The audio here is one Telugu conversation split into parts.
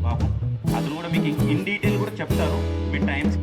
పాపం అతను కూడా మీకు ఇన్ డీటెయిల్ కూడా చెప్తారు మీ టైమ్స్.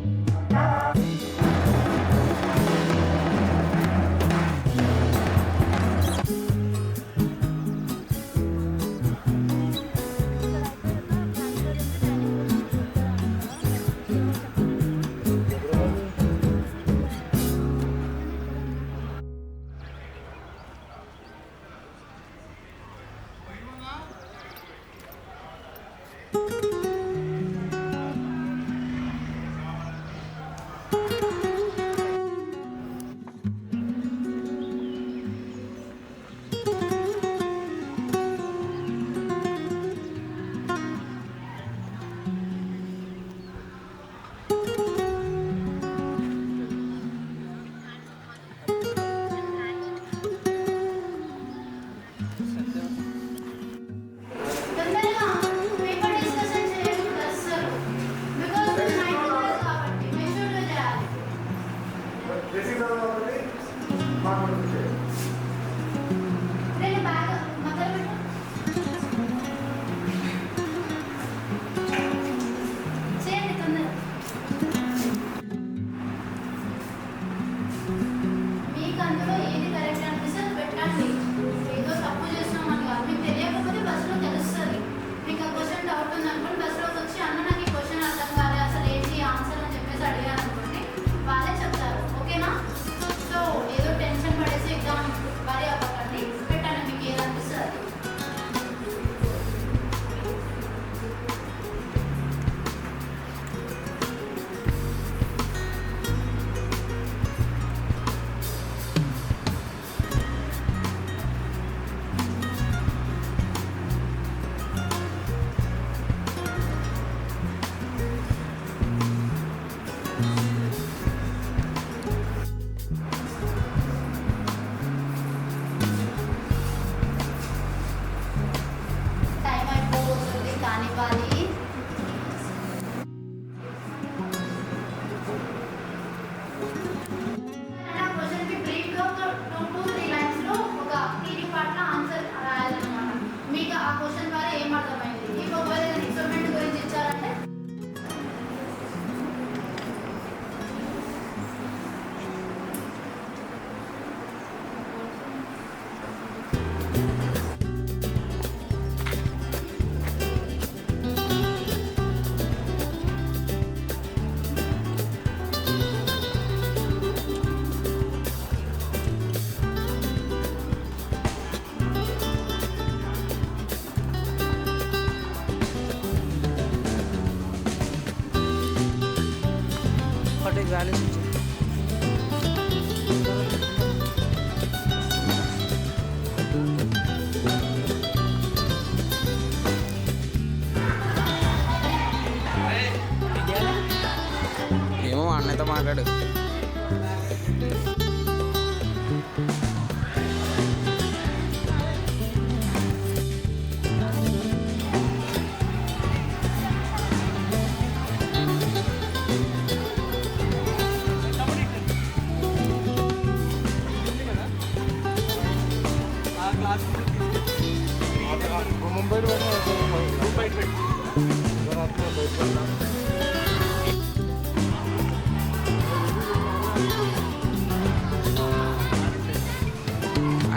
ఏమో అన్నయ్యతో మాట్లాడు.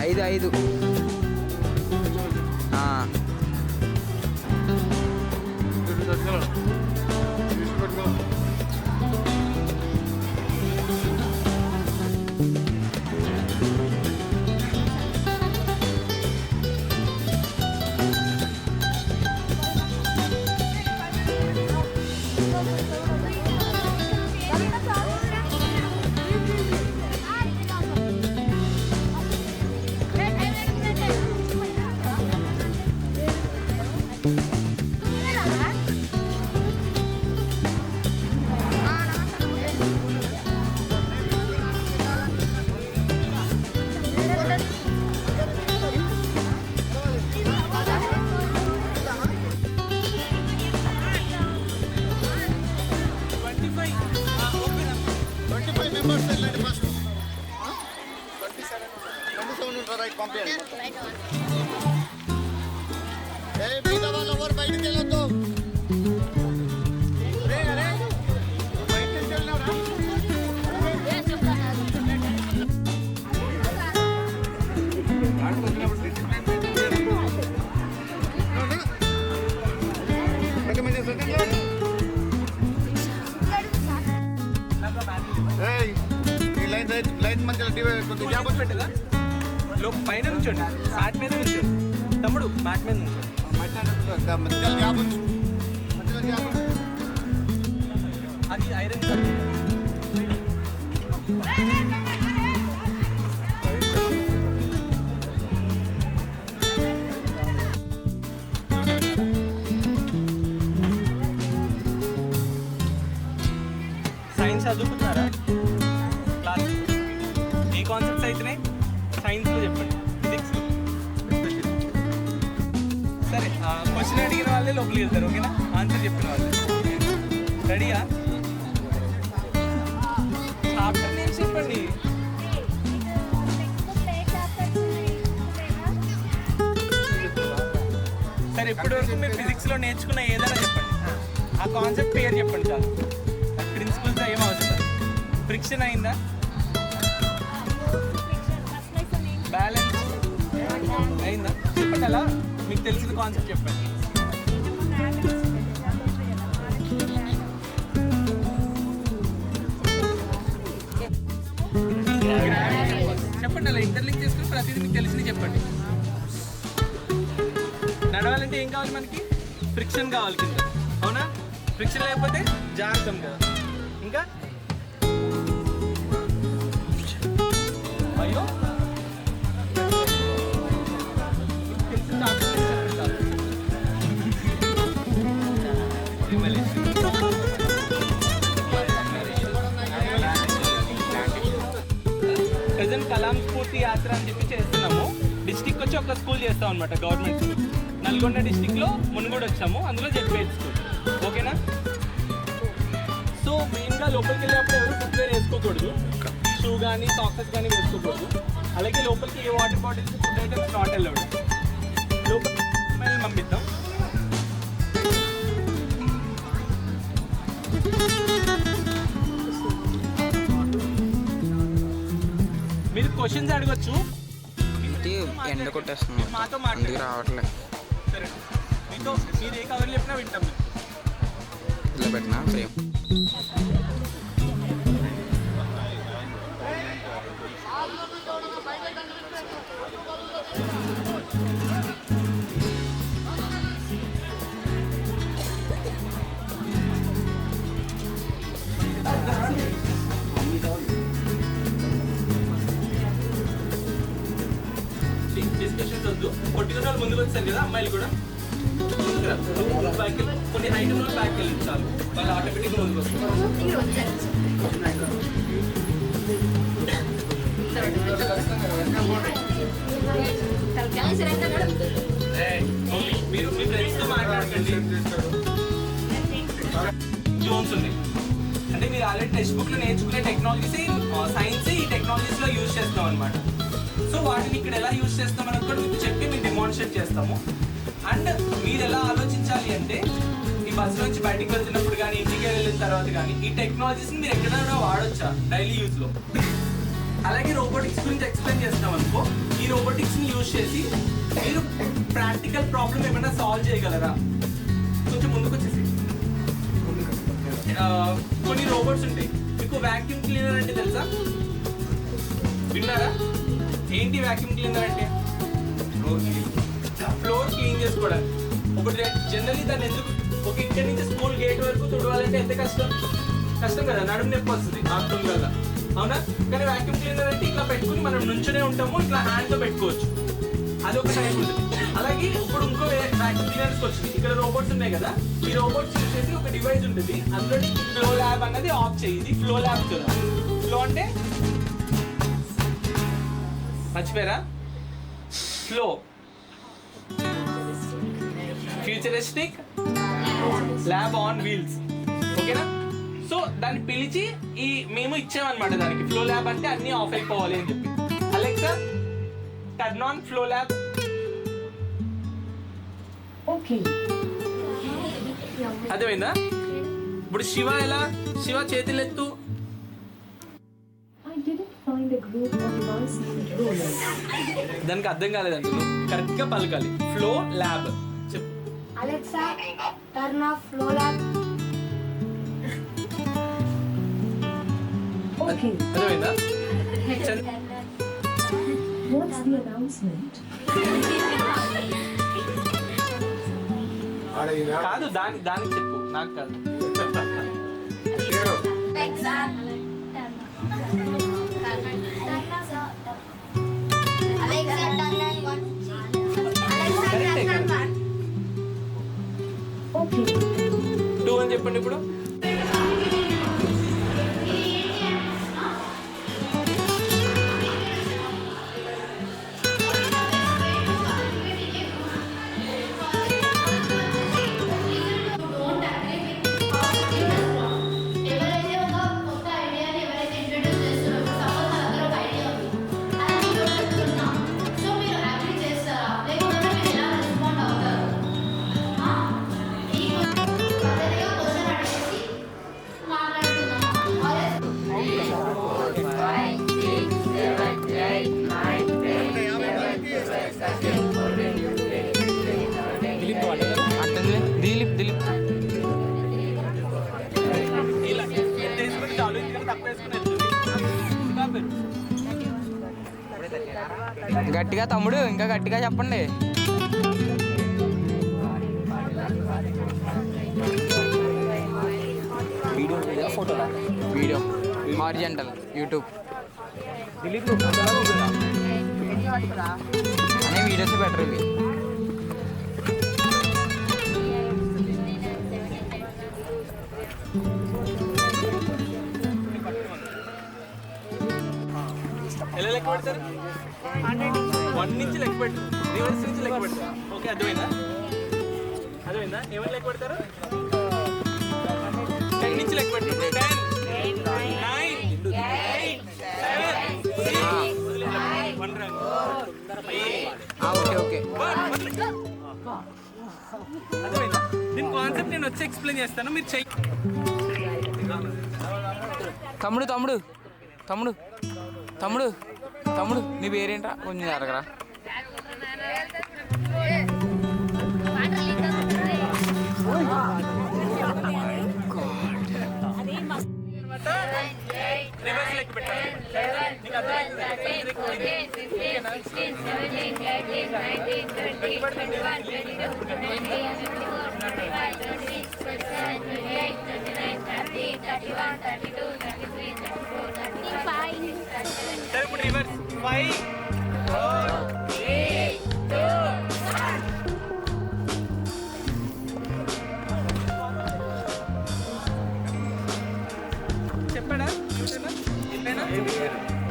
ఐదు ఐదు Hey, beta, va a bailar, light మంచిగా డివైడ్ కొద్దిగా గ్యాప్ వచ్చి పెట్టదా పైన నుంచోండి మ్యాట్ మీద నుంచోండి తమ్ముడు మ్యాట్ మీద నుంచోండి మధ్యలో గ్యాప్ ఉంచు మధ్యలో గ్యాప్ ఉంచు. అది ఐరన్ సైన్స్ చదువుకుంటున్నారా క్లాస్ ఏ కాన్సెప్ట్స్ అయితేనే సైన్స్లో చెప్పండి ఫిజిక్స్లో సరే క్వశ్చన్ అడిగిన వాళ్ళే లోపలికి వెళ్తారు ఓకేనా ఆన్సర్ చెప్పిన వాళ్ళే రెడీయా చాప్టర్ నేమ్స్ చెప్పండి సరే ఇప్పటివరకు మీరు ఫిజిక్స్లో నేర్చుకున్న ఏదైనా చెప్పండి ఆ కాన్సెప్ట్ పేరు చెప్పండి చాలు ప్రిన్సిపల్స్ ఏం అవసరం ఫ్రిక్షన్ అయిందా బ్యాలెన్స్ అయిందా చెప్పండి అలా మీకు తెలిసిన కాన్సెప్ట్ చెప్పండి చెప్పండి అలా ఇంటర్లింక్ చేసుకుని ప్రతిదీ మీకు తెలిసింది చెప్పండి నడవాలంటే ఏం కావాలి మనకి ఫ్రిక్షన్ కావాలి కింద అవునా ఫ్రిక్షన్ లేకపోతే జాగ్రత్తం కదా ఇంకా అయ్యో ప్రజెంట్ కలాం స్ఫూర్తి యాత్ర అని చెప్పి చేస్తున్నాము డిస్టిక్ వచ్చి ఒక స్కూల్ చేస్తాం అనమాట గవర్నమెంట్ స్కూల్ నల్గొండ డిస్టిక్లో మునుగోడు వచ్చాము అందులో జెడ్పీహెచ్ స్కూల్ ఓకేనా సో మెయిన్గా లోపలికి వెళ్ళేటప్పుడు ఎవరు ఫుట్వేర్ వేసుకోకూడదు షూ కానీ సాక్సెస్ కానీ వేసుకోకూడదు అలాగే లోపలికి ఏ water bottles food items not allowed లోపలికి పంపిద్దాం మీరు క్వశ్చన్స్ అడగచ్చు ఏంటి ఎండ కొట్టేస్తున్నాం మాతో అందుకు మాట్లాడారు రావట్లేదు. సరే మీతో మీరు ఏ కవర్లు చెప్పినా వింటాం మేము. ఇలా పెట్టినా ఫ్రేమ్ డిస్కషన్స్ వద్దు కొట్టిన వాళ్ళు ముందుకు వచ్చారు కదా అమ్మాయిలు కూడా ముందుకు రా. నువ్వు బ్యాక్ వెళ్ళి కొన్ని హైట్ ఉన్న బ్యాక్ వెళ్ళి చాలు వాళ్ళు ఆటోమేటిక్గా ముందుకు వస్తారు మీరు మీ ఫ్రెండ్స్తో మాట్లాడకండి జోన్స్ ఉంది అంటే మీరు ఆల్రెడీ టెక్స్ట్ బుక్లో నేర్చుకునే టెక్నాలజీస్ సైన్స్ ఈ టెక్నాలజీస్లో యూజ్ చేస్తాం అనమాట సో వాటిని ఇక్కడ ఎలా యూజ్ చేస్తామని కూడా మీకు చెప్పి మేము డెమాన్స్ట్రేట్ చేస్తాము అండ్ మీరు ఎలా ఆలోచించాలి అంటే ఈ బస్సు నుంచి బయటికి వెళ్తున్నప్పుడు కానీ ఇంటికి వెళ్ళిన తర్వాత కానీ ఈ టెక్నాలజీస్ని మీరు ఎక్కడైనా వాడొచ్చా డైలీ యూజ్లో అలాగే రోబోటిక్స్ గురించి ఎక్స్ప్లెయిన్ చేస్తాం అనుకో ఈ రోబోటిక్స్ని యూజ్ చేసి మీరు ప్రాక్టికల్ ప్రాబ్లమ్ ఏమైనా సాల్వ్ చేయగలరా కొంచెం ముందుకు వచ్చేసి కొన్ని రోబోట్స్ ఉంటాయి మీకు వాక్యూమ్ క్లీనర్ అంటే తెలుసా విన్నారా ఏంటి వాక్యూమ్ క్లీనర్ అంటే ఫ్లోర్ క్లీన్ చేసుకోవడానికి ఒకటి జనరల్లీ దాన్ని ఎందుకు ఒక ఇక్కడి నుంచి స్కూల్ గేట్ వరకు తుడవాలంటే ఎంత కష్టం కదా నడుము నొప్పి వస్తుంది ఆఫ్టర్నూన్ వల్ల అవునా కానీ వాక్యూమ్ క్లీనర్ అంటే ఇట్లా పెట్టుకుని మనం నుంచునే ఉంటాము ఇట్లా హ్యాండ్తో పెట్టుకోవచ్చు అది ఒక టైప్ ఉంటుంది అలాగే ఇప్పుడు ఇంకో వాక్యూమ్ క్లీనర్స్ వచ్చింది ఇక్కడ రోబోట్స్ ఉన్నాయి కదా ఈ రోబోట్స్ యూజ్ చేసి ఒక డివైస్ ఉంటుంది అందులో ఫ్లో ల్యాబ్ అన్నది ఆఫ్ చేయి ఫ్లో ల్యాబ్ కదా ఫ్లో అంటే మర్చిపోయారా flow futuristic lab on wheels ఓకేనా సో దాన్ని పిలిచి మేము ఇచ్చామన్నమాట దానికి ఫ్లో ల్యాబ్ అంటే అన్నీ ఆఫ్ అయిపోవాలి అని చెప్పి Alexa turn on flow lab అర్థమైందా ఇప్పుడు శివ చేతులెత్తు దానికి అర్థం కాలేదండి నువ్వు కరెక్ట్గా పలకాలి ఫ్లో ల్యాబ్ చెప్పు Alexa turn off flow lab అర్థమైందా What's the announcement? కాదు దానికి చెప్పు, నాకు కాదు. Okay. 2 అని చెప్పండి ఇప్పుడు. ఎవరైతే ఒక కొత్త ఐడియాని ఎవరైతే ఇంట్రడ్యూస్ చేస్తున్నారో సపోజ్ నా దగ్గర ఒక ఐడియా ఉంది అది నేను చెప్తున్నా సో మీరు అగ్రీ చేస్తారా లేకపోతే మీరు ఎలా రెస్పాండ్ అవుతారు ఈ పద్ధతిగా క్వశ్చన్ అడిగేసి మాట్లాడుతున్నాం దిలీప్ ఇలా ఎంత వేసుకుంటే చాలు, ఎందుకంటే తక్కువ వేసుకుని వెళ్తుంది. ఇంకా పేరు. గట్టిగా తమ్ముడు, ఇంకా గట్టిగా చెప్పండి. వీడియో హారిజంటల్ యూట్యూబ్ అనే వీడియోస్ బెటర్ ఇవి. ఎలా లెక్క పెడతారు? 1 నుంచి లెక్క పెట్టు, రివర్స్ నుంచి లెక్క పెడతారు. ఓకే, అర్థమైందా? ఏమని లెక్క పెడతారు? 10 నుంచి లెక్క పెట్టు. 10, 9, 8, 7, 6, 1 రంగు. ఓకే అర్థమైందా? దీని కాన్సెప్ట్ నేను వచ్చి ఎక్స్ప్లెయిన్ చేస్తాను, మీరు చెయ్యి. తమ్ముడు నీ పేరేంట్రా? కొంచెం జరగరా. రివర్స్ లెక్క పెట్టాలి. నీకు అర్థమైందా? సరే, ఇప్పుడు రివర్స్ 5, 4, 3, 2. చెప్పాడా? చెప్పానా?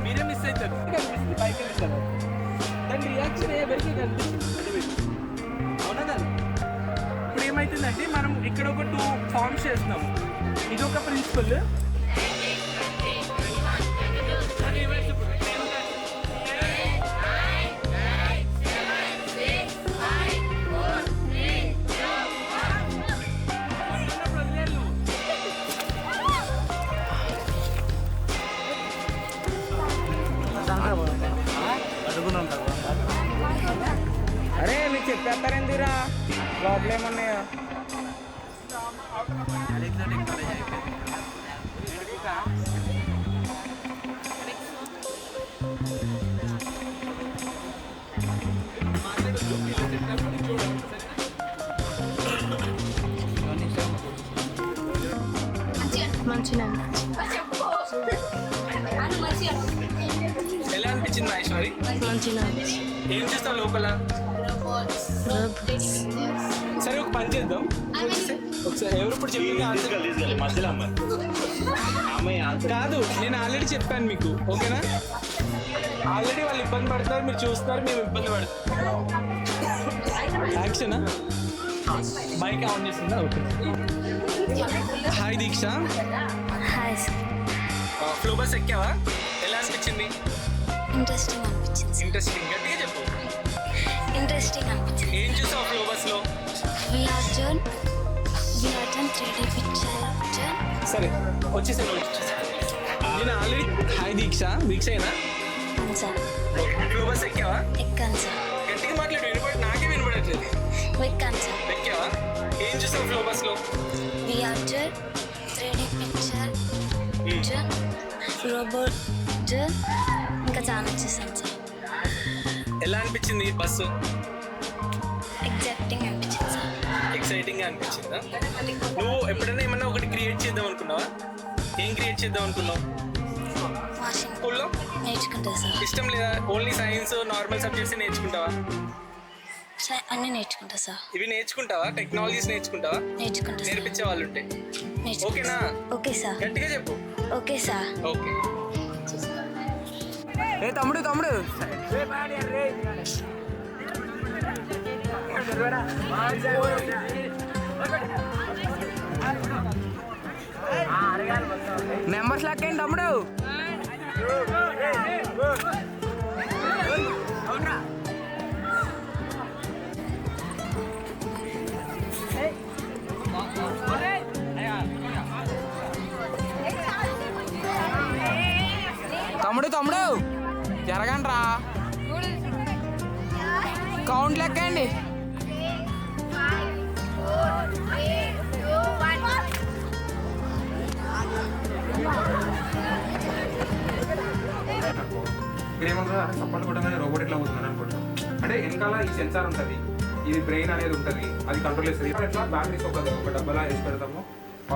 మీరే మిస్ అవుతారు. కనిపిస్తుంది, పైకి వెళ్తారు. దాని రియాక్షన్ ఎవరికి కనిపిస్తుంది. అవునా కాదు? ఇప్పుడు ఏమవుతుందంటే మనం ఇక్కడ ఒక 2 ఫార్మ్స్ చేస్తున్నాం. ఇది ఒక ప్రిన్సిపల్. అరే మీకు చెప్పేస్తారేందిరా? లోపల ఏమన్నాయో. ఎలా అనిపించింది మహేశ్వరి? ఏం చేస్తావు లోపల? సరే, ఒక పని చేద్దాం. ఒకసారి ఎవరు ఇప్పుడు చెప్పింది కాదు, నేను ఆల్రెడీ చెప్పాను మీకు. ఓకేనా? ఆల్రెడీ వాళ్ళు ఇబ్బంది పడతారు, మీరు చూస్తున్నారు, మేము ఇబ్బంది పడతాం. యాక్షనా? మైక్ ఆన్ చేస్తుందా? Okay. Hi Diksha. Flow bus ఎక్కావా? ఎలా అనిపించింది? ఇంట్రెస్టింగ్ గట్టిగా చెప్పు. ఏం చూసావు ఫ్లో బస్ లో? సరే, వచ్చేసాను. నేను ఆల్రెడీ హాయ్ దీక్షేనా? ఫ్లో బస్ ఎక్కావా? గట్టిగా మాట్లాడు, నాకే వినపడట్లేదు. ఎక్కావా? ఏం చూసావు ఫ్లో బస్ లో? ఫుడ్ ఇంకా చాలా చూసాను సార్. ఎలా అనిపించింది బస్సు? ఎగ్జాక్టింగ్ అనిపించింది సార్. ఎక్సైటింగ్ అనిపించిందా? నువ్వు ఎప్పుడైనా ఏమన్నా ఒకటి క్రియేట్ చేద్దాం అనుకున్నావా? ఏం క్రియేట్ చేద్దాం అనుకున్నావు? వాషింగ్ స్కూల్లో నేర్చుకుంటా సార్. ఇష్టం లేదా? ఓన్లీ సైన్స్ నార్మల్ సబ్జెక్ట్స్ నేర్చుకుంటావా? అన్నీ నేర్చుకుంటా సార్. ఇవి నేర్చుకుంటావా? టెక్నాలజీస్ నేర్చుకుంటావా? నేర్చుకుంటా సార్. నేర్పించే వాళ్ళు ఉంటే ఓకేనా? Okay sir. గట్టిగా చెప్పు. Okay sir. ఓకే. ఏ తమ్ముడు తమ్ముడు నెంబర్స్ లెక్కండి తమ్ముడు. తమ్ముడు తమ్ముడు జరగండి రా. కౌంట్ లెక్కండి. ఇక్కడ ఏమన్నా సపోర్ట్ కూడా రోబోట్ ఇట్లా అవుతుంది అనుకుంటాం. అంటే వెనకాల ఈ సెన్సార్ ఉంటుంది, ఇది బ్రెయిన్ అనేది ఉంటుంది, అది కంట్రోల్ చేస్తుంది. ఎట్లా బ్యాటరీస్ ఒక డబ్బాలా వేసి పెడతాము,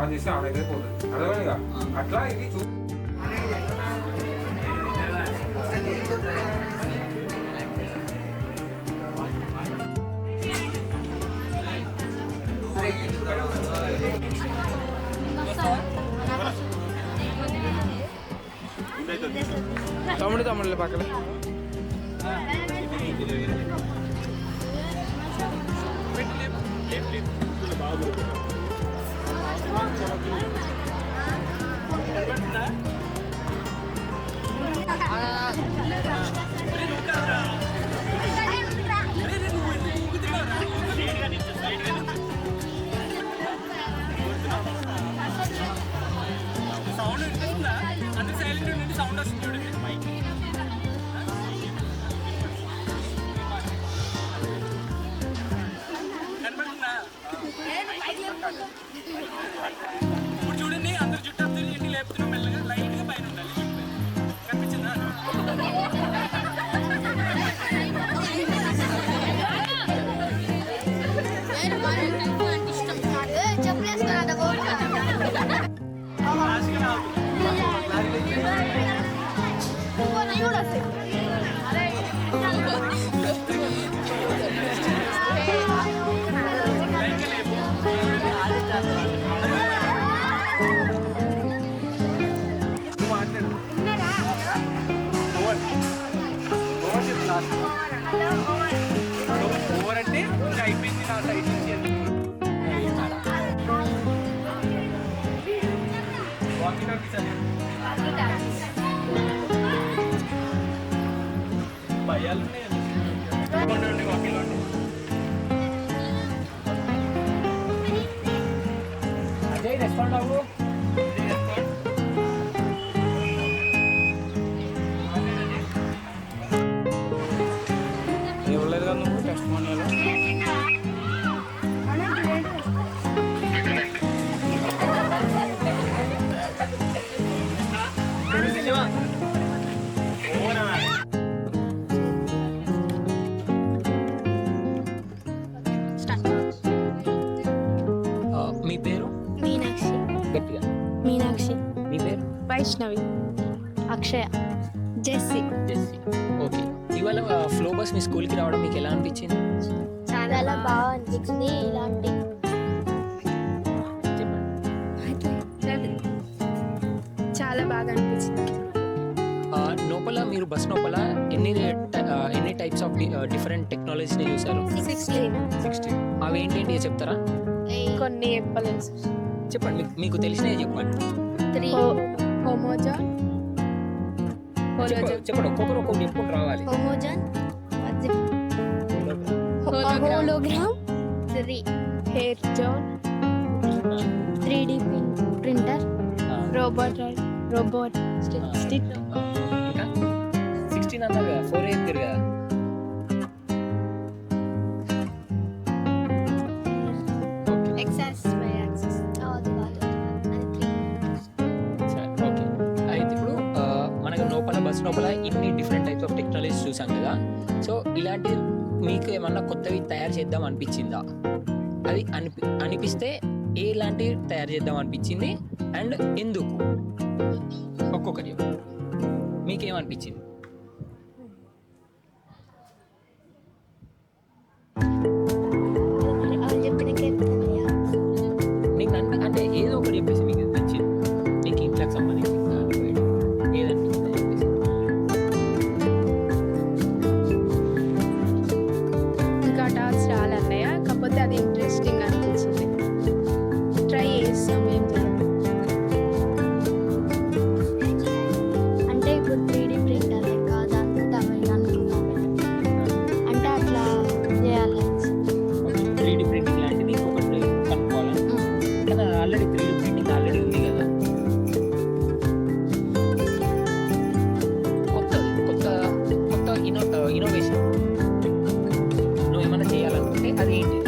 ఆన్ చేస్తే ఆన్ అయితే పోతుంది. అర్థమైందిగా? అట్లా ఇది తమ్ముడు తమ్ముడు పక్కన సౌండ్ వినిపిస్తుందా? అంటే సైలెంట్ నుండి సౌండ్ వస్తుంది చూడండి. కనబడుతుందా? ఇప్పుడు చూడండి, అందరు జుట్టు అప్పుడు ఎన్ని లేపుతున్నాం మెల్లగా, లైట్ గా పైన ఉండాలి. కనిపించిందా? ఓవర్ అంటే ఇంకా అయిపోయింది నా సైడ్ నుంచి. వాకింగ్ భయాలు ఉన్నాయండి వాకింగ్ అంటే. అజయ్ రెస్పాండ్ అవ్వు. ఇవ్వలేదు కదా నువ్వు టెస్ట్ మనీలో. మీ పేరు? మీనాక్షి. గట్టిగా. మీనాక్షి. మీ పేరు? వైష్ణవి. అక్షయ. జెస్సీ. జెస్సీ. ఓకే. ఇవాళ ఫ్లో బస్ మీ స్కూల్కి రావడం మీకు ఎలా అనిపించింది? చాలా బాగా అనిపించింది. ఇలాంటి చాలా బాగా అనిపించింది. లోపల మీరు బస్ లోపల ఎన్ని టైప్స్ ఆఫ్ డిఫరెంట్ టెక్నాలజీని చూసారు? 16. అవి ఏంటి చెప్తారా? కొన్ని చెప్పలేదు. చెప్పండి, మీకు తెలిసినవి చెప్పండి. 3 హోమోజాన్. చెప్పండి, ఒక్కొక్కరు ఒక్కొక్కటి చెప్పుకుంటూ రావాలి. హోమోజాన్, hologram, 3 hair zone, 3D printer, robot stick. ఇంకా 16 అన్నారు కదా, 4 చెప్పారు కదా. X axis by axis. ఓకే. అయితే ఇప్పుడు మనకు లోపల బస్ లోపల ఇన్ని డిఫరెంట్ టైప్స్ ఆఫ్ టెక్నాలజీస్ చూసాం కదా. సో ఇలాంటివి మీకు ఏమన్నా కొత్తవి తయారు చేద్దాం అనిపించిందా? అది అనిపిస్తే ఎలాంటివి తయారు చేద్దాం అనిపించింది అండ్ ఎందుకు? ఒక్కొక్కటి మీకేమనిపించింది? నీకు అంటే ఏదో ఒకటి చెప్పేసి మీకు నచ్చింది, మీకు ఇంట్లోకి సంబంధించి ఏదనిపించింది చెప్పేసి. ఇంకా టాస్క్ చాలా అన్నయ్య, కాకపోతే అది ఇంట్రెస్టింగ్ అనిపించింది. ట్రై చేస్తాం, ఏం చేయాలి అంటే ఇప్పుడు 3D ప్రింటర్ లెక్క దాంతో తమిళనాడుకి అంటే అట్లా చేయాలి. 3D ప్రింటింగ్ లాంటిది ఇంకొకటి కనుక్కోవాలి కదా. ఆల్రెడీ 3D ప్రింటింగ్ ఆల్రెడీ ఉంది కదా. కొత్త ఇన్నోవేషన్ నువ్వు ఏమైనా చేయాలనుకుంటే అది ఏంటి?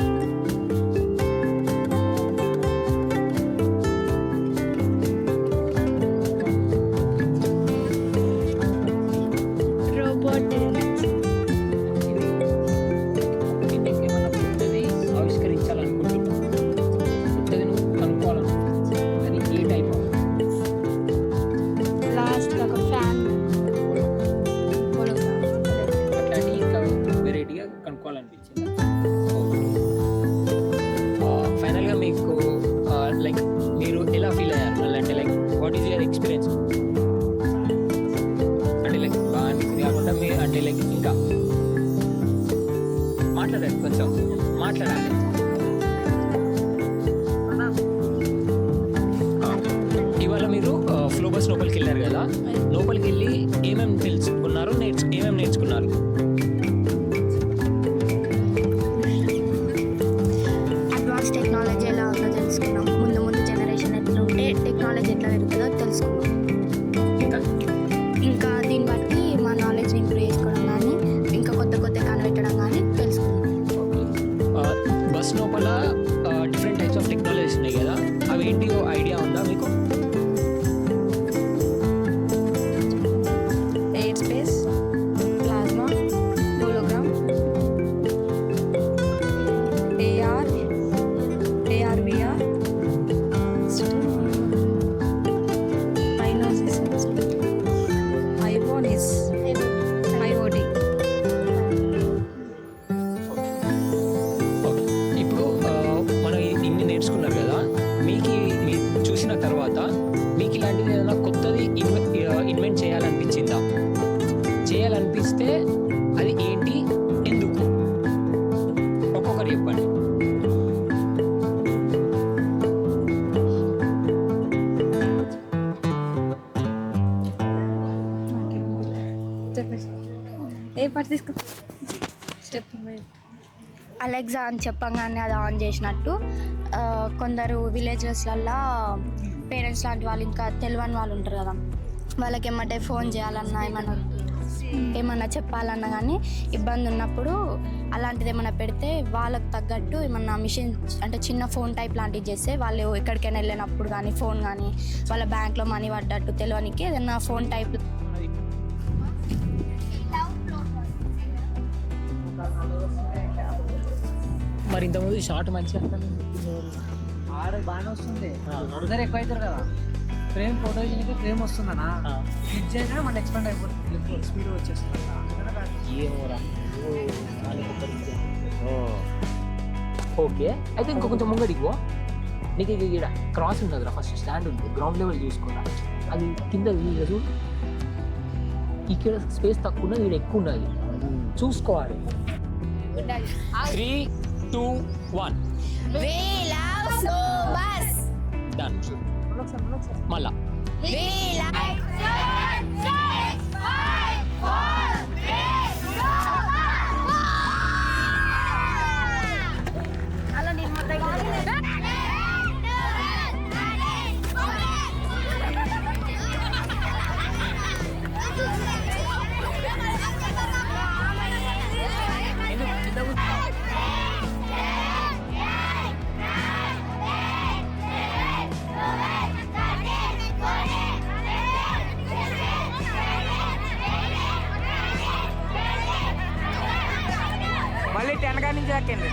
రోబోట్ ఏమైనా కొత్తది ఆవిష్కరించాలనుకుంటున్నావు, కొత్తది నువ్వు కనుక్కోవాలనుకుంటున్నావు, అది ఏ టైప్ ఆఫ్ లాస్ట్ ఒక ఫ్యాన్ అట్లాంటి ఇంకా వెరైటీగా కనుక్కోవాలనిపించింది. ఫైనల్గా మీకు లైక్ మీరు ఎలా ఫీల్ అయ్యారు? అంటే like what is your experience? అంటే లైక్ బాగా అనిపించింది కాకుండా మీరు అంటే లైక్ ఇంకా మాట్లాడాలి, కొంచెం మాట్లాడాలి. ఇవాళ మీరు ఫ్లో బస్ లోపలికి వెళ్ళారు కదా, లోపలికి వెళ్ళి ఏమేమి తెలుసుకున్నారు, ఏమేమి నేర్చుకున్నారు? అడ్వాన్స్ టెక్నాలజీ ఎలా ఉందో తెలుసుకున్నాం. ముందు ముందు జనరేషన్ ఎట్లా ఉంటే టెక్నాలజీ ఎట్లా పెరుగుతుందో తెలుసుకున్నాం. ఇంకా ఇంకా దీన్ని బట్టి మా నాలెడ్జ్ని ఇంప్రూవ్ చేసుకోవడం కానీ ఇంకా కొత్త కనిపెట్టడం కానీ తెలుసుకున్నాం. బస్ లోపల డిఫరెంట్ టైప్స్ ఆఫ్ టెక్నాలజీస్ ఉన్నాయి కదా, అవి ఏంటి ఐడియా ఉందా మీకు? Air space, plasma, hologram, AR, VR, Rhinoceros, IoT. ఇప్పుడు మనం ఇన్ని నేర్చుకున్నారు కదా, మీరు చూసిన తర్వాత మీకు ఇలాంటిది ఏదైనా కొత్తది ఇన్వెంట్ చేయాలనిపించిందా? చేయాలనిపిస్తే అది ఏంటి, ఎందుకు? ఒక్కొక్కటి చెప్పండి. ఏ పార్ట్ తీసుకో స్టెప్. అలెక్సా అని చెప్పంగానే అది ఆన్ చేసినట్టు కొందరు విలేజెస్లల్లో పేరెంట్స్ లాంటి వాళ్ళు ఇంకా తెలియని వాళ్ళు ఉంటారు కదా, వాళ్ళకి ఏమంటే ఫోన్ చేయాలన్నా ఏమన్నా చెప్పాలన్నా కానీ ఇబ్బంది ఉన్నప్పుడు అలాంటిది ఏమన్నా పెడితే వాళ్ళకి తగ్గట్టు ఏమన్నా మిషన్ అంటే చిన్న ఫోన్ టైప్ లాంటివి చేస్తే వాళ్ళు ఎక్కడికైనా వెళ్ళినప్పుడు కానీ ఫోన్ కానీ వాళ్ళ బ్యాంక్లో మనీ పడ్డట్టు తెలియనికి ఏదన్నా ఫోన్ టైప్. మరి ఇంతకుముందు షార్ట్ మంచిగా ఆడ బాగానే వస్తుంది, అందరు ఎక్కువ అవుతారు కదా. ఫ్రేమ్ ఫోటో చేయడానికి ఫ్రేమ్ వస్తుందనా, క్లిక్ చేయగానే మన ఎక్స్పాండ్ అయిపోతుంది, స్పీడ్ వచ్చేస్తుంది. ఓకే, అయితే ఇంకో కొంచెం ముంగడికి పో. నీకు ఇక్కడ క్రాస్ ఉంటుంది, ఫస్ట్ స్టాండ్ ఉంది, గ్రౌండ్ లెవెల్ చూసుకోరా. అది కింద చూడు, ఇక్కడ స్పేస్ తక్కువ ఉన్నది, ఇక్కడ ఎక్కువ ఉన్నది, చూసుకోవాలి. 3, 2, 1 డన్. మళ్ళా అక్కడి నుంచి ఎక్కండి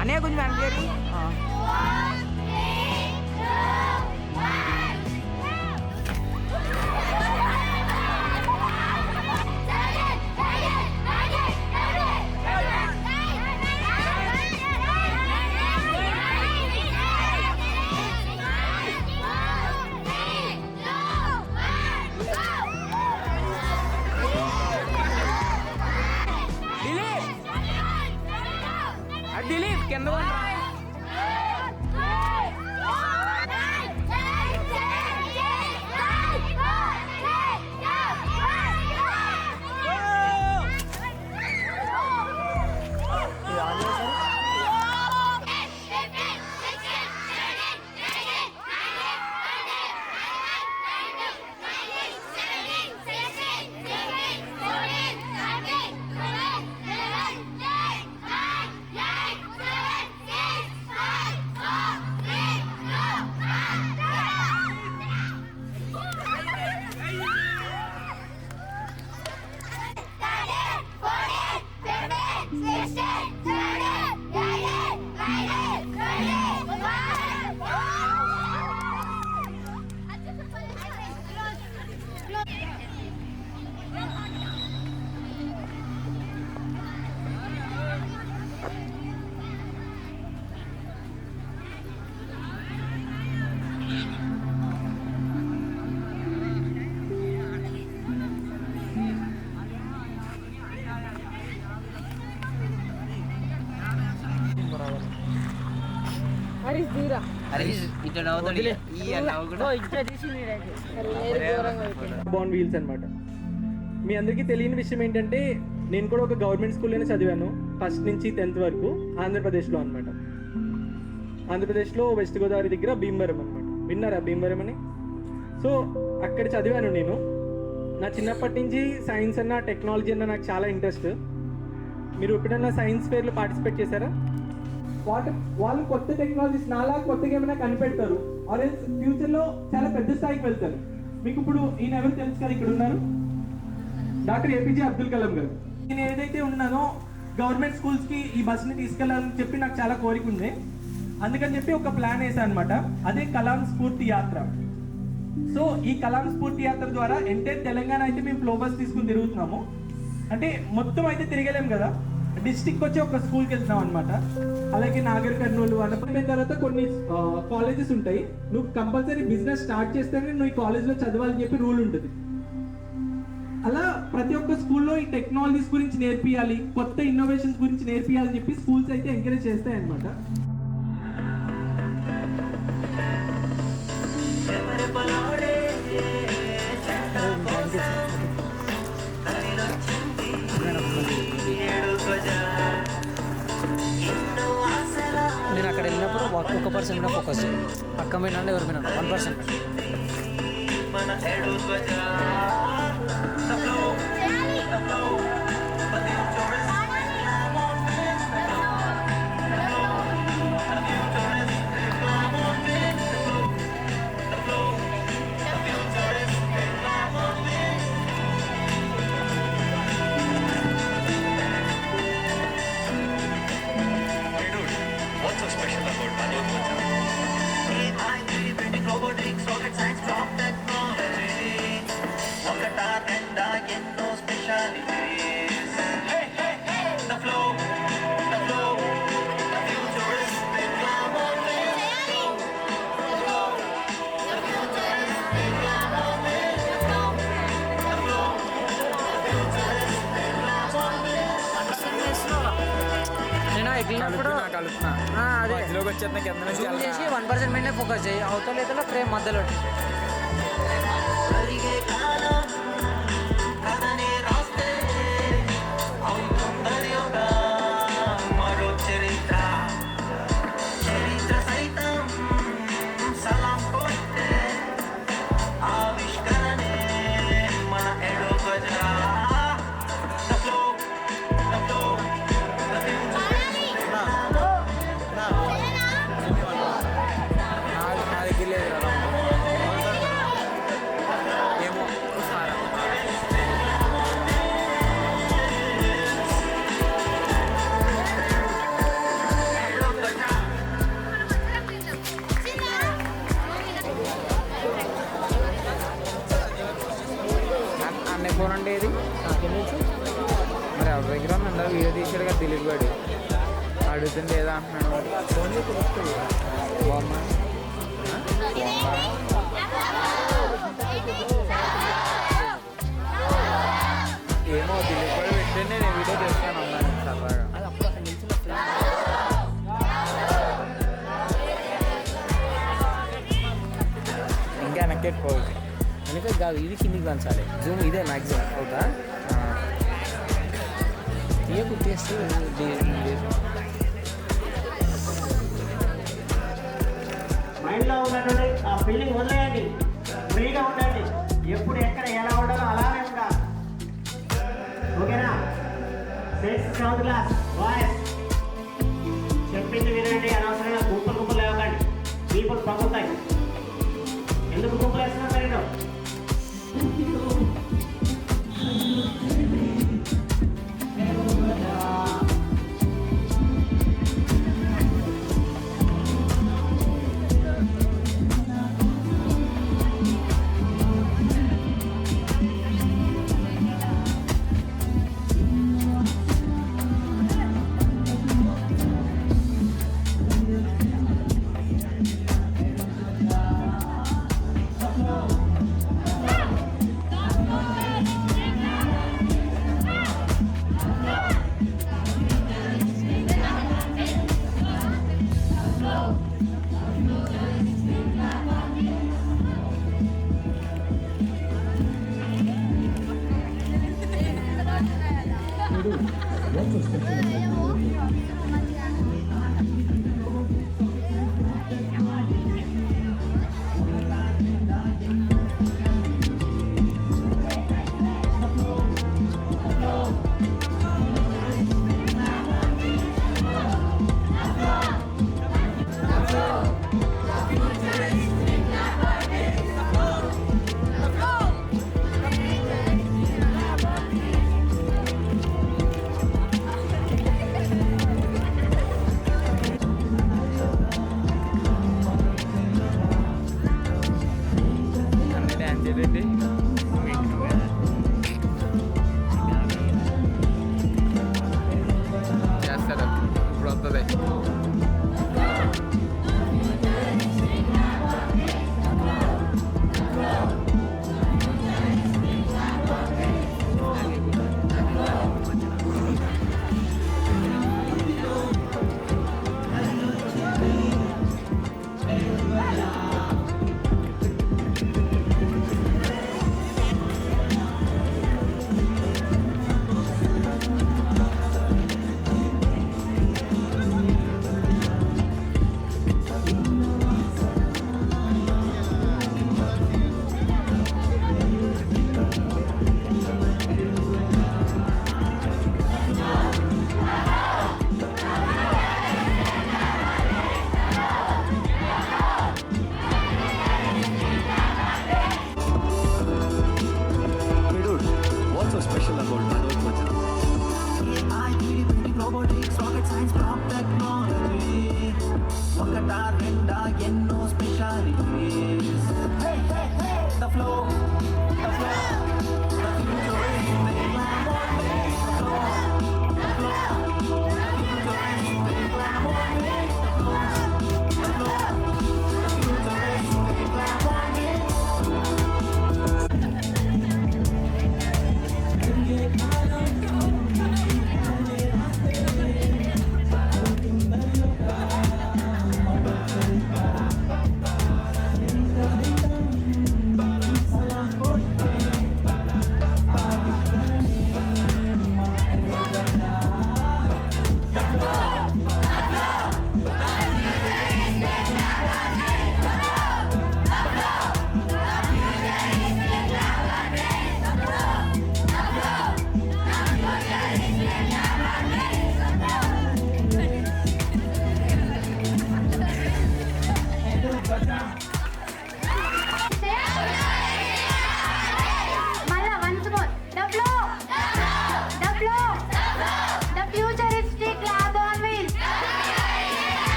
అనే కొంచెం వెనక చేరి. దిలీప్ కింద బాన్ వీల్స్ అనమాట. మీ అందరికీ తెలియని విషయం ఏంటంటే నేను కూడా ఒక గవర్నమెంట్ స్కూల్లోనే చదివాను ఫస్ట్ నుంచి 10th వరకు ఆంధ్రప్రదేశ్లో అనమాట. ఆంధ్రప్రదేశ్లో వెస్ట్ గోదావరి దగ్గర భీమవరం అనమాట. విన్నారా భీమవరం అని? సో అక్కడ చదివాను నేను. నా చిన్నప్పటి నుంచి సైన్స్ అన్న టెక్నాలజీ అన్న నాకు చాలా ఇంట్రెస్ట్. మీరు ఎప్పుడైనా సైన్స్ ఫేర్లో పార్టిసిపేట్ చేశారా? వాళ్ళు కొత్త టెక్నాలజీస్ నాలా కొత్తగా ఏమైనా కనిపెడతారు, ఆర్ ఎల్స్ ఫ్యూచర్లో చాలా పెద్ద స్థాయికి వెళ్తారు. మీకు ఇప్పుడు ఈయన ఎవరు తెలుసు కదా, ఇక్కడ ఉన్నారు, డాక్టర్ ఏపీజే అబ్దుల్ కలాం గారు. నేను ఏదైతే ఉన్నానో గవర్నమెంట్ స్కూల్స్కి ఈ బస్ని తీసుకెళ్ళాలని చెప్పి నాకు చాలా కోరిక ఉంది. అందుకని చెప్పి ఒక ప్లాన్ వేసాను అనమాట. అదే కలాం స్ఫూర్తి యాత్ర. సో ఈ కలాం స్ఫూర్తి యాత్ర ద్వారా ఎంటైర్ తెలంగాణ అయితే మేము ఫ్లో బస్ తీసుకుని తిరుగుతున్నాము. అంటే మొత్తం అయితే తిరగలేము కదా, డిస్టిక్ వచ్చి ఒక స్కూల్కి వెళ్తున్నాం అనమాట. అలాగే నాగర్ కర్నూలు అన్నపోయిన తర్వాత కొన్ని కాలేజెస్ ఉంటాయి. నువ్వు కంపల్సరీ బిజినెస్ స్టార్ట్ చేస్తేనే నువ్వు ఈ కాలేజ్లో చదవాలని చెప్పి రూల్ ఉంటుంది. అలా ప్రతి ఒక్క స్కూల్లో ఈ టెక్నాలజీస్ గురించి నేర్పియాలి, కొత్త ఇన్నోవేషన్స్ గురించి నేర్పియాలని చెప్పి స్కూల్స్ అయితే ఎంకరేజ్ చేస్తాయి అనమాట. నేను అక్కడ వెళ్ళినప్పుడు ఒక్క పర్సన్ మీద ఫోకస్ చేయాలి. పక్క మీద ఎవరి మీద 1%. అదే జూమ్ చేసి 1% మీదనే ఫోకస్ చేయి. అవతల ఇతల ఫ్రేమ్ మధ్యలో ఫోన్ అంటే ఏది మరి ఎవరి దగ్గర ఉందా వీడియో తీసాడు కదా దిలీప్ గారు అడుగుతుంటే ఏదో అంటున్నాడు ఫోన్ బాగున్నా ఏమో దిలీప్ గారు పెడితే నేను వీడియో చేస్తాను అన్నాను సరదాగా ఇంకా వెనక్కి ఎక్కువ వెనక కాదు ఇది కిందికి పంచాలి జూమ్ ఇదే మ్యాక్సిమం అవుతా తీయకు తీస్తే మైండ్లో ఉన్నటువంటి ఆ ఫీలింగ్ వదిలేయండి ఫ్రీగా ఉండండి ఎప్పుడు ఎక్కడ ఎలా ఉండాలో అలానే ఉండాలి ఓకేనా 6th క్లాస్ బాయ్స్ చెప్పింది వినండి అనవసరంగా గుంపులు లేవకండి పీపుల్ పగుతాయి ఎందుకు గుంపులు వేస్తున్నా సరే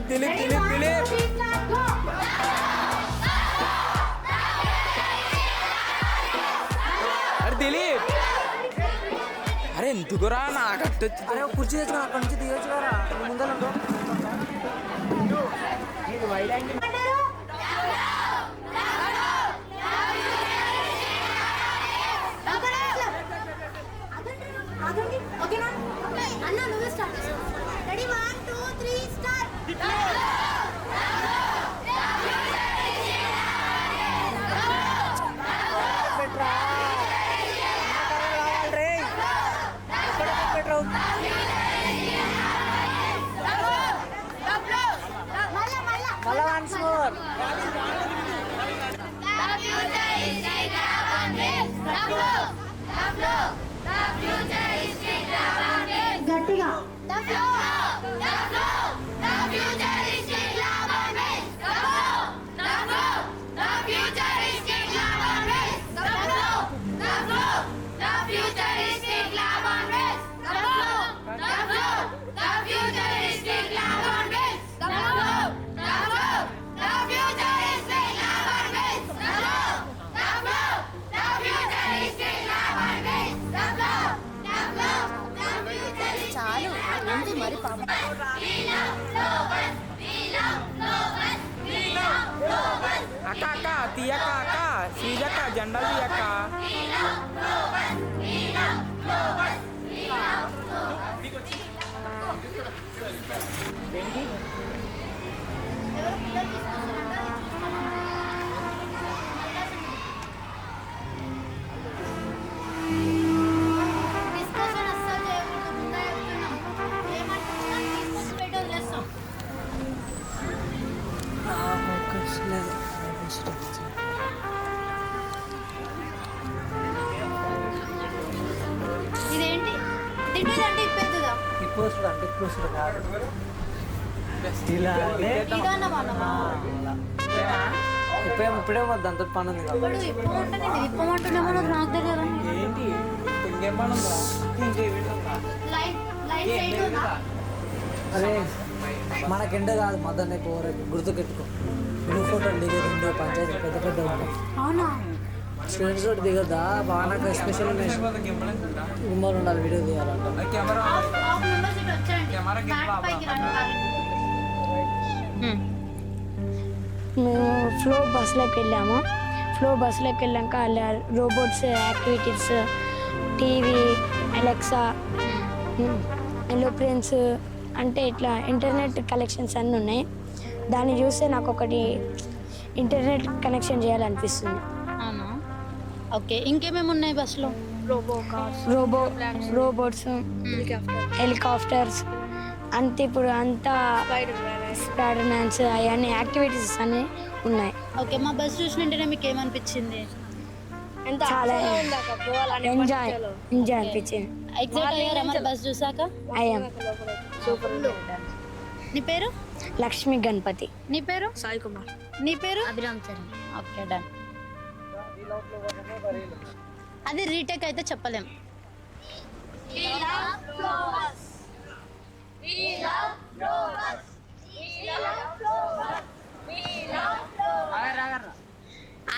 అరే దిలీప్ అరే ఎందుకురా నాకు అట్టొచ్చు అరే కుర్చీ తెచ్చుకో అక్కడ నుంచి దిగొచ్చు కదా ముందర ఓకేనా అన్న నువ్వు స్టార్ట్ చేసావు రెడీ 1 2 3 స్టార్ట్ మళ్ళా వన్స్ మోర్ గట్టిగా చాలు ఏంటి మరి పాప అక్క అక్క తీయక్క అక్క శ్రీజక్క జెండా తీయక్క డిస్కషన్ అస్సలు చేయకూడదు ముందే చెప్తున్నాం ఏమంటున్నా తీసుకొచ్చి పెట్టి వదిలేస్తాం లేదు ఇదేంటి తింటుందంటే ఇప్పేద్దా ఇప్పుడు అంటే ఇప్పుడు కాదు ఇలా ఇదన్నమా ఇప్పుడే దాంతో పని ఉంది ఇప్పుడు ఇప్పమంటే ఇప్పమంటున్నామో నాకు తెలియదు ఏంటి ఇంకేం పని ఉందా లైట్ లైట్ సైడ్ ఉందా అరే మనకెండ కాదు మదన్ పోరే గుర్తుకెట్టుకో గ్రూప్ ఫోటోలు దిగదు పంచాయతీ పెద్ద పెద్ద ఉంటాయి అవునా స్టూడెంట్స్ కూడా దిగద్దా బాగా స్పెషల్ గుమ్మలు ఉండాలి వీడియో తీయాలంటే కెమెరా హాఫ్ మెంబర్స్ ఇటు వచ్చేయండి కెమెరా బ్యాక్ పైకి రండి మేము ఫ్లో బస్సులోకి వెళ్ళాము ఫ్లో బస్సులోకి వెళ్ళాక అలా రోబోట్స్ యాక్టివిటీస్ టీవీ అలెక్సా ఎలోప్లేన్స్ అంటే ఇట్లా ఇంటర్నెట్ కనెక్షన్స్ అన్నీ ఉన్నాయి దాన్ని చూస్తే నాకు ఒకటి ఇంటర్నెట్ కనెక్షన్ చేయాలనిపిస్తుంది. అవునా ఓకే ఇంకేమేమి ఉన్నాయి బస్సులో రోబోట్స్ హెలికాప్టర్స్ అంతే ఇప్పుడు అంతా స్పైడర్ మ్యాన్స్ అవన్నీ యాక్టివిటీస్ అన్నీ ఉన్నాయి. ఓకే మా బస్ చూసినట్టునే మీకు ఏమనిపించింది? చాలా ఎంజాయ్ అనిపించింది. ఎగ్జైట్ అయ్యారా మరి బస్ చూసాక? అయ్యాం. నీ పేరు? లక్ష్మి గణపతి. నీ పేరు? సాయి కుమార్. నీ పేరు? అభిరామ్ చరణ్. Okay done. అది రీటేక్ అయితే చెప్పలేం.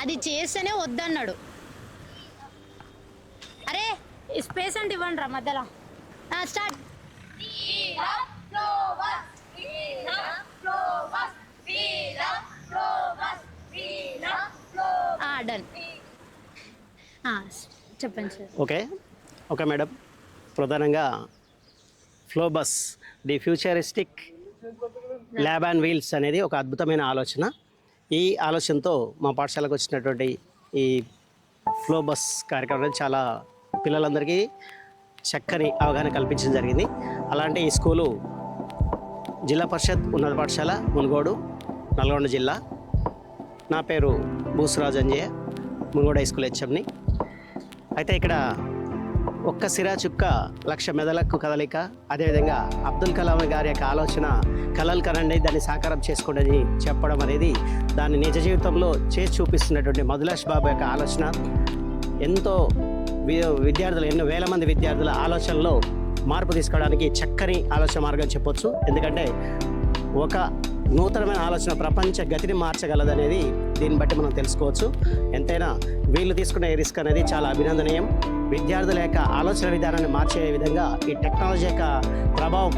అది చేస్తేనే వద్దన్నాడు. అరే స్పేస్ అంటే ఇవ్వండి రా మధ్యలో. స్టార్ట్. డన్. చెప్పండి సార్. ఓకే మేడం, ప్రధానంగా flow bus the futuristic lab and wheels అనేది ఒక అద్భుతమైన ఆలోచన. ఈ ఆలోచనతో మా పాఠశాలకు వచ్చినటువంటి ఈ ఫ్లో బస్ కార్యక్రమం అనేది చాలా పిల్లలందరికీ చక్కని అవగాహన కల్పించడం జరిగింది. అలాంటి ఈ స్కూలు జిల్లా పరిషత్ ఉన్నత పాఠశాల మునుగోడు, నల్గొండ జిల్లా. నా పేరు భూసరాజ్ అంజయ్య, మునుగోడు హై స్కూల్ హెచ్ఎంని. అయితే ఇక్కడ ఒక్క సిరా చుక్క లక్ష మెదలకు కదలిక, అదేవిధంగా అబ్దుల్ కలాం గారి యొక్క ఆలోచన కలలు కనండి దాన్ని సాకారం చేసుకోండి చెప్పడం అనేది దాన్ని నిజ జీవితంలో చేసి చూపిస్తున్నటువంటి మధులాష్ బాబు యొక్క ఆలోచన ఎంతో విద్యార్థులు, ఎన్నో వేల మంది విద్యార్థుల ఆలోచనలో మార్పు తీసుకోవడానికి చక్కని ఆలోచన మార్గం చెప్పొచ్చు. ఎందుకంటే ఒక నూతనమైన ఆలోచన ప్రపంచ గతిని మార్చగలదనేది దీన్ని బట్టి మనం తెలుసుకోవచ్చు. ఎంతైనా వీళ్ళు తీసుకునే రిస్క్ అనేది చాలా అభినందనీయం. విద్యార్థుల యొక్క ఆలోచన విధానాన్ని మార్చే విధంగా ఈ టెక్నాలజీ యొక్క ప్రభావం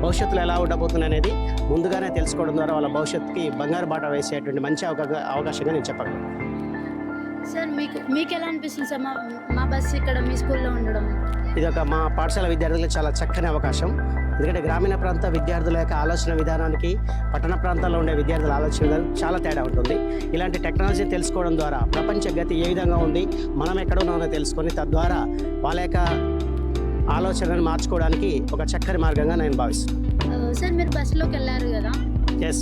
భవిష్యత్తులో ఎలా ఉండబోతుంది అనేది ముందుగానే తెలుసుకోవడం ద్వారా వాళ్ళ భవిష్యత్తుకి బంగారు బాట వేసేటువంటి మంచి అవకాశంగా నేను చెప్పగలను. సార్ మీకు ఎలా అనిపిస్తుంది సార్ మా బస్సు ఇక్కడ మీ స్కూల్లో ఉండడం? ఇది ఒక మా పాఠశాల విద్యార్థులకు చాలా చక్కని అవకాశం. ఎందుకంటే గ్రామీణ ప్రాంత విద్యార్థుల యొక్క ఆలోచన విధానానికి పట్టణ ప్రాంతాల్లో ఉండే విద్యార్థుల ఆలోచన విధానం చాలా తేడా ఉంటుంది. ఇలాంటి టెక్నాలజీని తెలుసుకోవడం ద్వారా ప్రపంచ గతి ఏ విధంగా ఉంది, మనం ఎక్కడున్నామో తెలుసుకొని తద్వారా వాళ్ళ యొక్క ఆలోచనను మార్చుకోవడానికి ఒక చక్కని మార్గంగా నేను భావిస్తున్నాను. సార్ మీరు బస్సులోకి వెళ్ళారు కదా, ఎస్,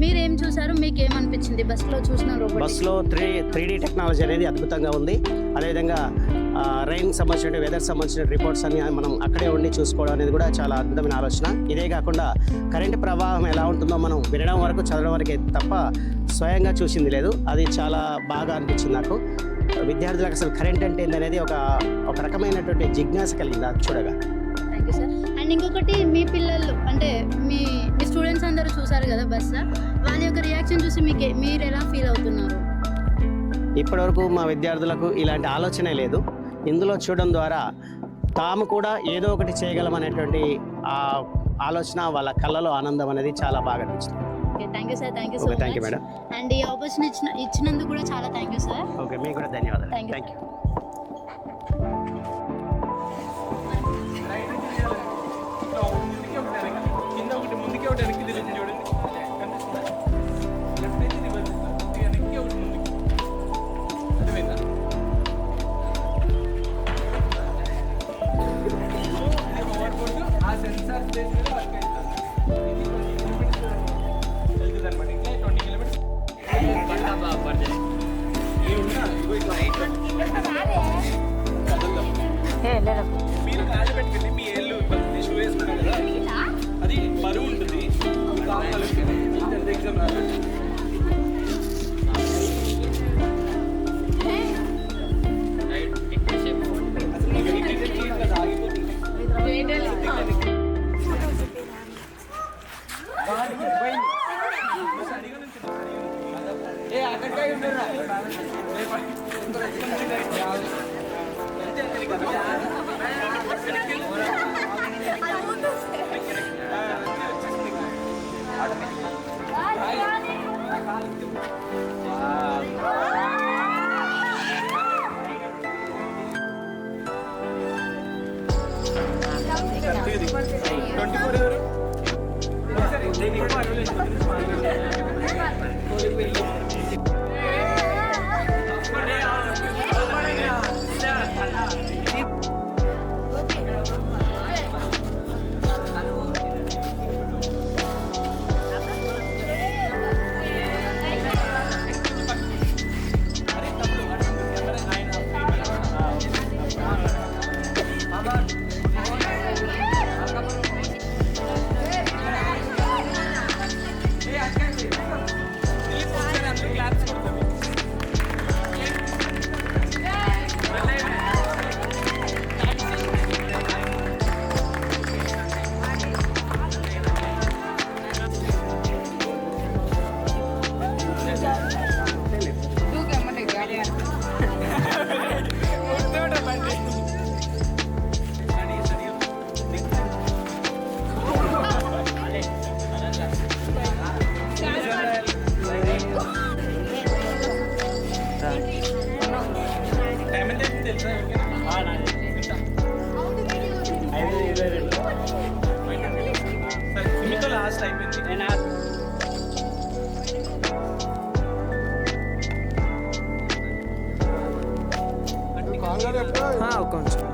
మీరేం చూసారు, మీకు ఏమనిపించింది బస్సులో చూసిన రోబోట్? బస్సులో 3D టెక్నాలజీ అనేది అద్భుతంగా ఉంది. అదేవిధంగా రైన్ సంబంధించిన వెదర్ సంబంధించిన రిపోర్ట్స్ అన్ని మనం అక్కడే ఉండి చూసుకోవడం అనేది కూడా చాలా అద్భుతమైన ఆలోచన. ఇదే కాకుండా కరెంటు ప్రవాహం ఎలా ఉంటుందో మనం వినడం వరకు చదవడం వరకే తప్ప స్వయంగా చూసింది లేదు. అది చాలా బాగా అనిపించింది నాకు. విద్యార్థులకు అసలు కరెంట్ అంటే ఏందనేది ఒక రకమైనటువంటి జిజ్ఞాస కలిగింది అది చూడగా. Thank you sir. అండ్ ఇంకొకటి, మీ పిల్లలు అంటే మీ స్టూడెంట్స్ అందరూ చూసారు కదా బస్సు, వాళ్ళ యొక్క రియాక్షన్ చూసి మీరు ఎలా ఫీల్ అవుతున్నారు? ఇప్పటివరకు మా విద్యార్థులకు ఇలాంటి ఆలోచనే లేదు. ఇందులో చూడడం ద్వారా తాము కూడా ఏదో ఒకటి చేయగలమనేటువంటి ఆలోచన, వాళ్ళ కళ్ళలో ఆనందం అనేది చాలా బాగా అనిపిస్తుంది. Okay, thank you sir. Thank you so much. Thank you madam. And ఈ ఆపర్చునిటీ ఇచ్చినందుకు కూడా చాలా థ్యాంక్ యూ సార్. ఓకే, మీకు కూడా ధన్యవాదాలు. Thank you. Thank you. కింద ఒకటి ముందుకే ఒకటి వెనక్కి తిరిగి చూడండి, కనిపిస్తుందా? లెఫ్ట్ అయితే రివర్స్ ఇస్తాం, ఒకటి వెనక్కి ఒకటి ముందుకి. అర్థమైందా? ఇది ఓవర్బోర్డ్, ఆ సెన్సార్ స్పేస్ మీద వర్క్ అవుతుంది. ఇది 20 కిలోమీటర్స్ వెళ్తుంది అనమాట. ఇంకా 20 కిలోమీటర్స్ మీరు కాళ్ళు పెట్టుకుని మీ ఏళ్ళు షూ వేసుకున్నారు కదా, అది బరువు ఉంటుంది. ఎగ్జామ్ రాదు. లాస్ట్ అయిపోయింది. ఒక నిమిషం.